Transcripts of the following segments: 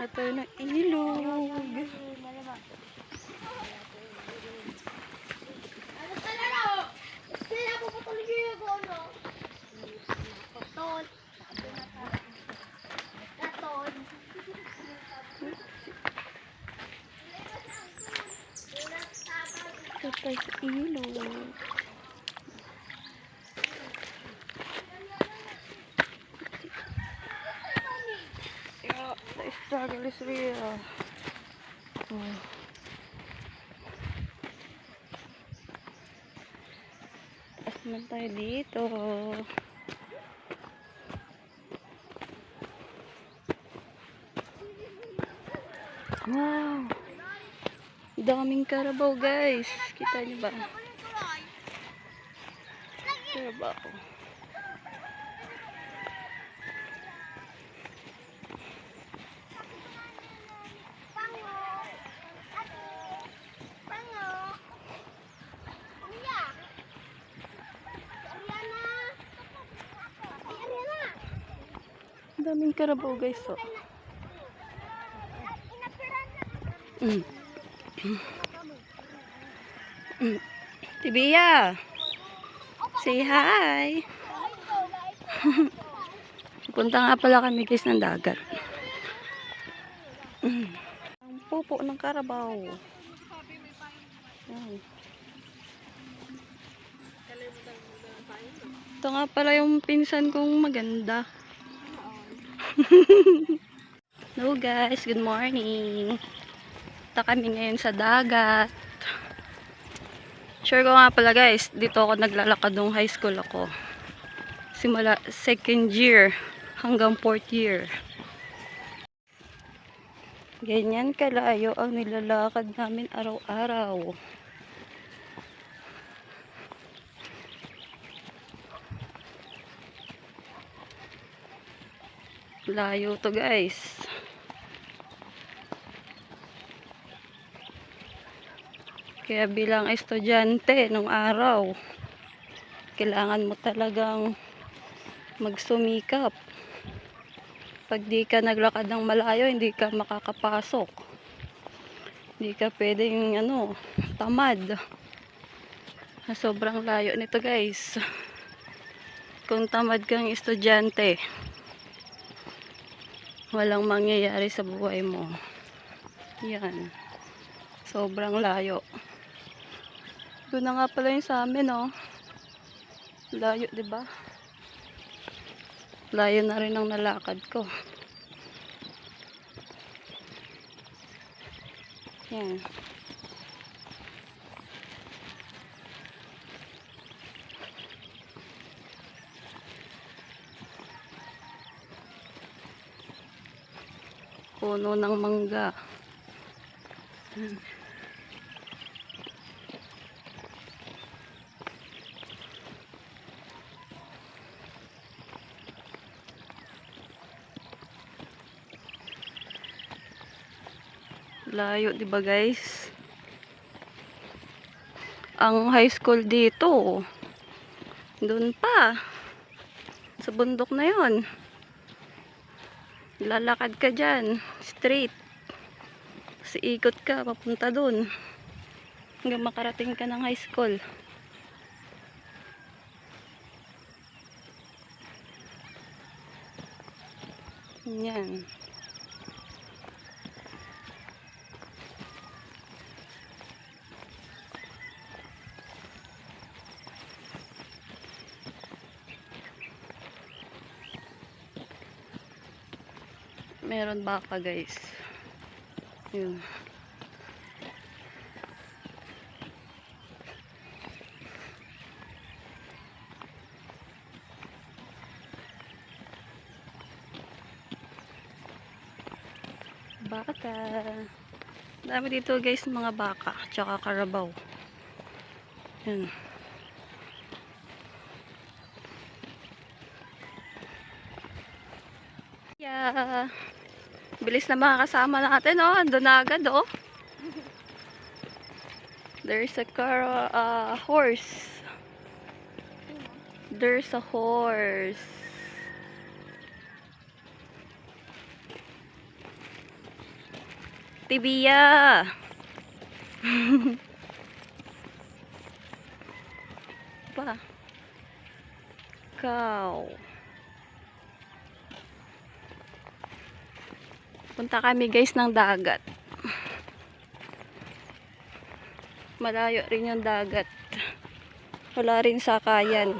na tayo ng ilog. Ito tayo sa ilog. Yeah, the struggle is real. Oh. Taas naman tayo dito. Wow! Daming karabaw, guys. Kita niyo ba? Karabaw. Daming karabaw, guys. Oh. Tibiya, say hi. Punta nga pala kami, guys, ng dagat. Ang pupo ng karabaw. Yan. Ito nga pala yung pinsan kong maganda. Hello guys, good morning. Punta kami ngayon sa dagat. Sure ko nga pala, guys, dito ako naglalakad nung high school ako. Simula 2nd year hanggang 4th year. Ganyan kalayo ang nilalakad namin araw-araw. Layo to, guys. Kaya bilang estudyante nung araw, kailangan mo talagang magsumikap. Pag di ka naglakad ng malayo, hindi ka makakapasok. Hindi ka pwedeng tamad. Sobrang layo nito, guys. Kung tamad kang estudyante, walang mangyayari sa buhay mo. Yan. Sobrang layo. Doon na nga pala yung sa amin, oh. Layo, diba? Layo na rin ang nalakad ko. Yan. Puno ng mangga. Layo, diba, guys? Ang high school dito, doon pa sa bundok na yon. Lalakad ka dyan straight, kasi ikot ka papunta doon hanggang makarating ka ng high school. Yan. Meron baka, guys. Yun. Baka. Dami dito, guys, mga baka tsaka karabaw. Yun. Yeah. Bilis na mga kasama natin, oh. Andun na agad, oh. There's a horse. There's a horse. Tibia. Pa. Cow. Punta kami guys ng dagat. Malayo rin yung dagat. Wala rin sakayan.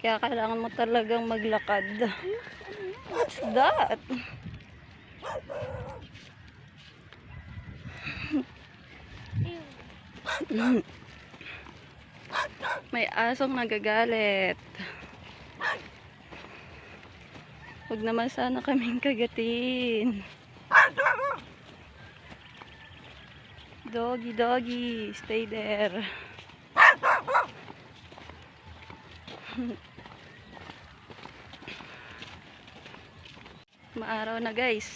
Kaya kailangan mo talagang maglakad. What's that? May asong nagagalit. Huwag naman sana kaming kagatin. Doggy, doggy, stay there. Maaraw na guys.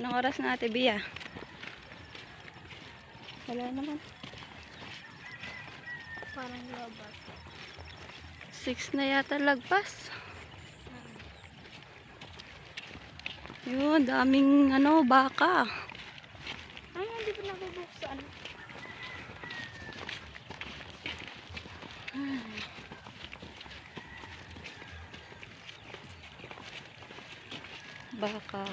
Anong oras na ate Bia? Wala naman. Parang labas. 6 na yata lagpas. Yun, daming ano, baka. Ay, hindi pa nabubuksan. Baka.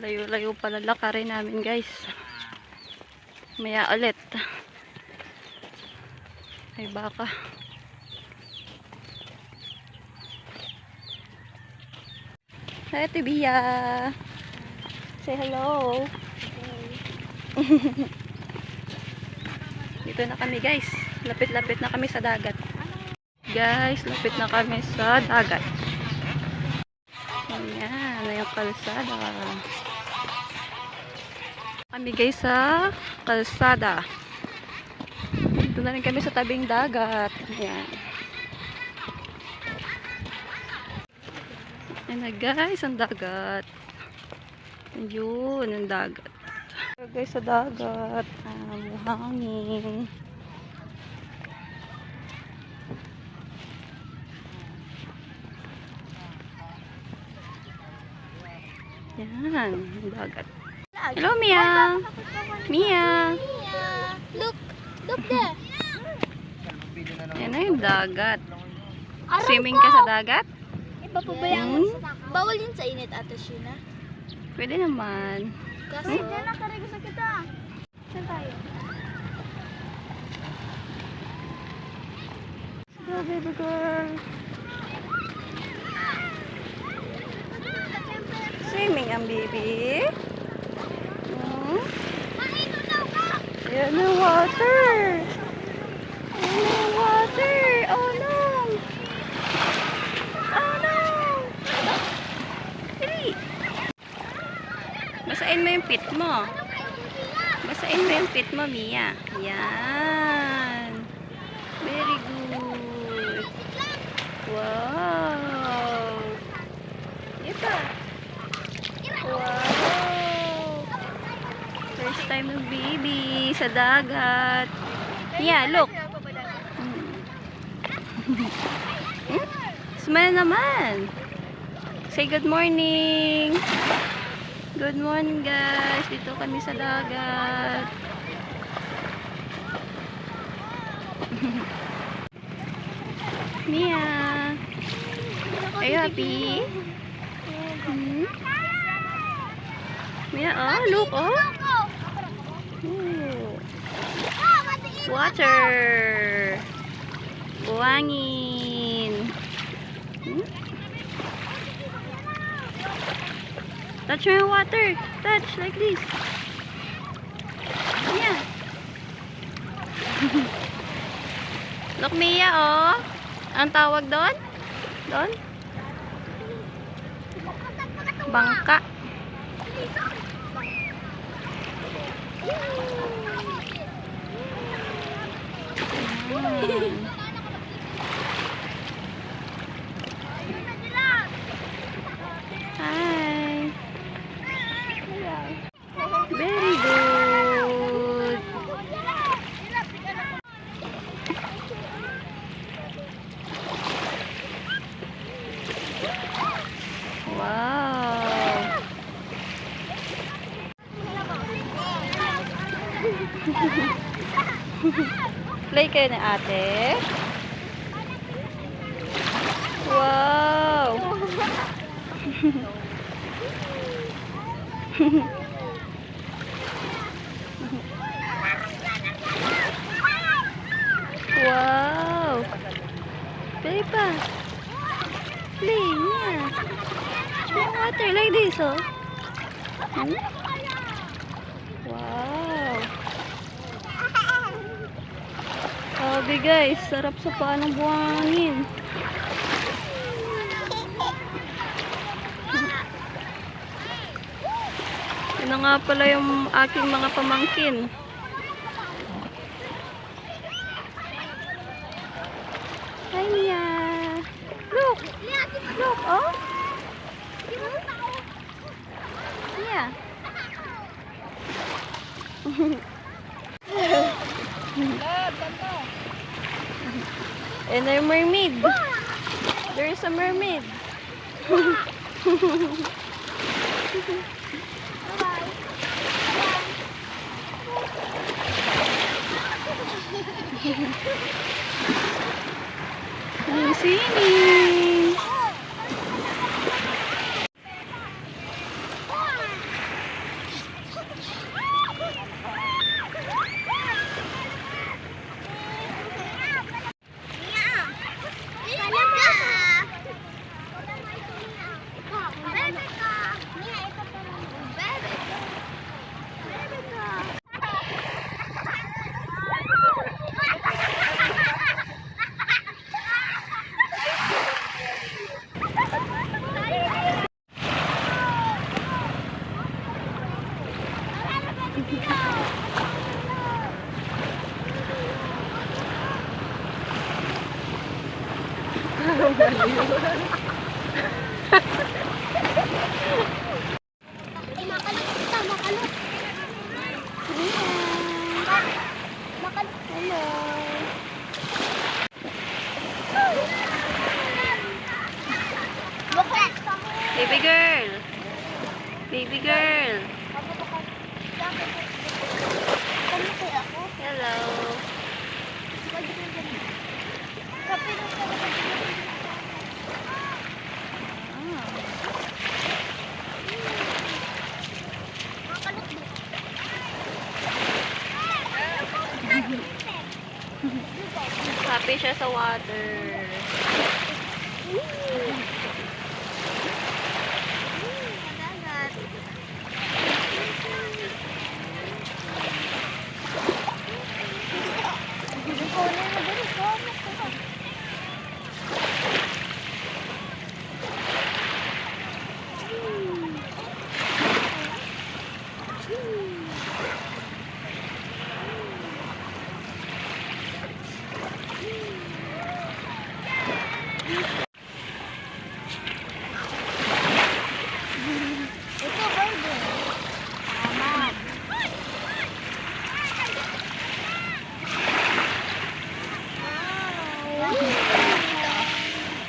Layo-layo pala lakarin namin guys. Maya ulit. Ay baka. Hi Ate Bia. Say hello. Dito na kami guys. Lapit-lapit na kami sa dagat. Guys, lapit na kami sa dagat. Ayan, na yung kalsada. Kami guys sa kalsada. Dito na rin kami sa tabing dagat. Ayan. Ayan na guys, ang dagat. Ayun, ang dagat. Guys, sa dagat. Hangin. Yan, ang dagat. Hello, Mia. Mia. Look! Look there! Yan na yung dagat. Swimming ka sa dagat? Ipapabayaan mo. Bawal yun sa init, Ate Sheena. Pwede naman. Kasi dyan na karego sa kita. Saan tayo? Go, baby girl. Swimming ang baby. Ayan ang water. Ayan ang water. Oh no. Oh no. Dali. Basain mo yung pit mo. Basain mo yung pit mo, Mia. Yan. Very good. Wow. Ito. Wow. First time ng baby sa dagat. Yeah, look. Smile naman. Say good morning. Good morning guys. Dito kami sa dagat. Mia. Are you happy? Mia, oh, look, oh. Ooh. Water. Buhangin. Touch your water. Touch like this. Yeah. Look, Mia, oh. Ang tawag doon? Doon? Bangka. Hi. Very good. kayo ni ate? Wow! Wow! Play pa. Play, yeah. Drink water like this, oh. Hmm? Wow! Sabi guys, sarap sa paa ng buhangin. Ito nga pala yung aking mga pamangkin. Hi, Mia. Look! Look, oh! Mia. And a mermaid. There is a mermaid. Swimming. Baby girl. Baby girl. Hello. Happy siya sa water.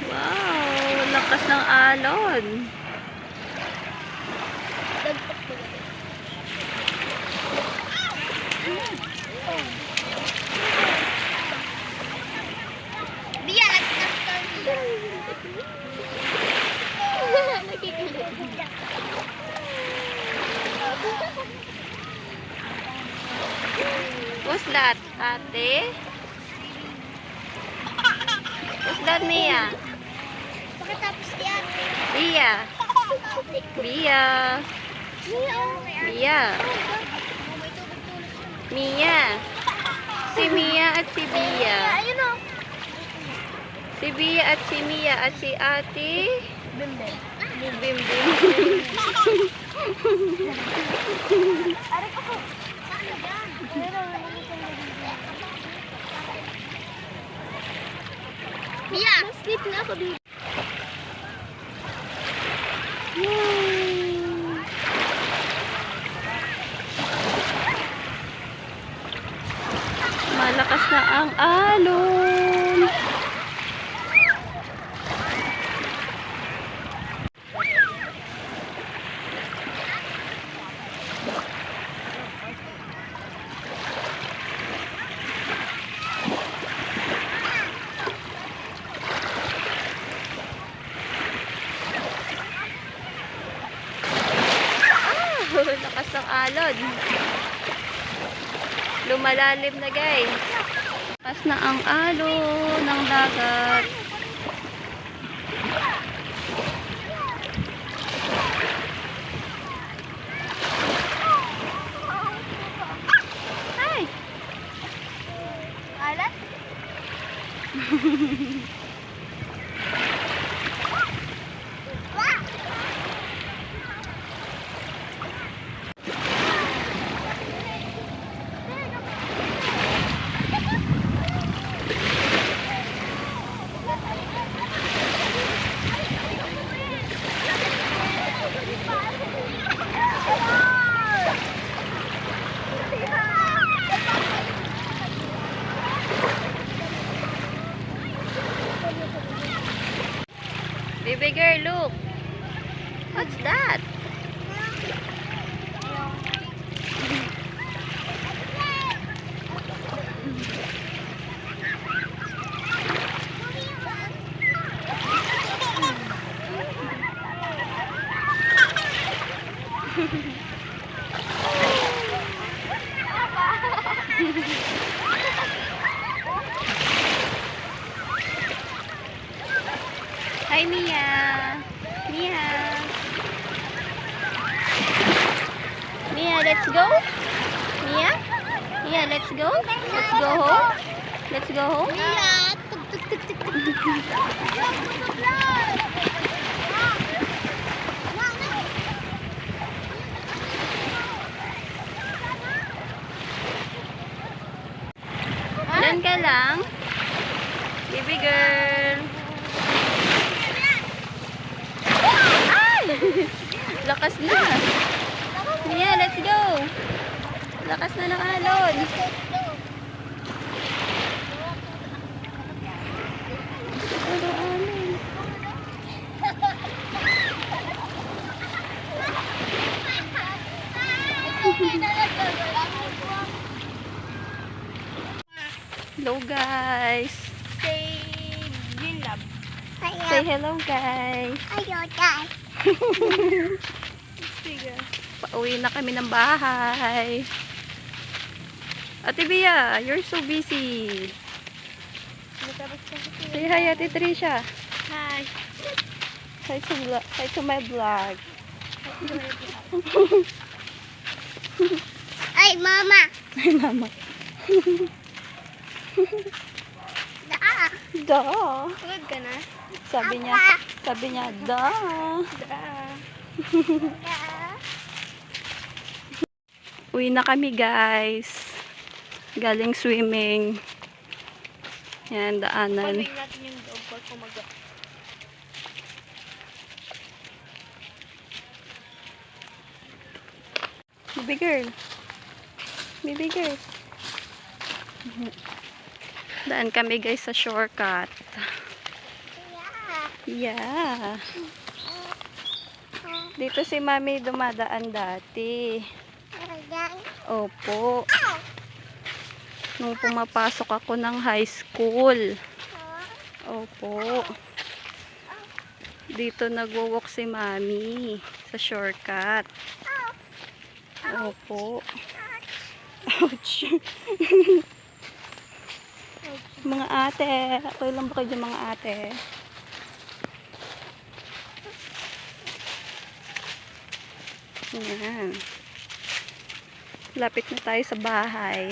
Wow, lakas ng alon. Bia, nakikilig. What's that, ate? What's that, Mia? Pagkatapos ni ate. Mia. Mia. Mia. Mia. Si Mia at si Bia. Ayun o. Si Bia at si Mia at si ate. Bimbe. Bim. Aray ko po. Saan na yan? Mia! Sleep na ako, baby. Malakas na ang alon. alon. Lumalalim na guys. Mas na ang alon ng dagat. Ay! Alat? Baby girl, look. What's that? Hi, Mia. Mia. Mia, let's go. Mia? Mia, let's go. Let's go home. Let's go home. Mia! Tuk tuk tuk tuk tuk. Diyan ka lang. Baby girl. Ay! Lakas na. Mia, let's go. Lakas na ng alon. Ano alon? Hello guys. Say green love. Say hello guys. Ayaw, guys. Sige. Pauwi na kami ng bahay. Ate Bia, you're so busy. Say hi Ate Trisha. Hi. Hi to my vlog. Ay, mama. Hi mama. Daa. Da. Pagod ka na? Sabi niya, da. Daa. Uwi na kami guys. Galing swimming. Yan, daanan. Paluin natin yung dog pag kumaga. Baby girl. Baby girl. Daan kami guys sa shortcut. Yeah. Dito si Mami dumadaan dati. Opo. Nung pumapasok ako ng high school. Opo. Dito nagwo-walk si Mami sa shortcut. Opo. Ouch. Mga ate. Okay lang ba kayo mga ate? Ayan. Lapit na tayo sa bahay.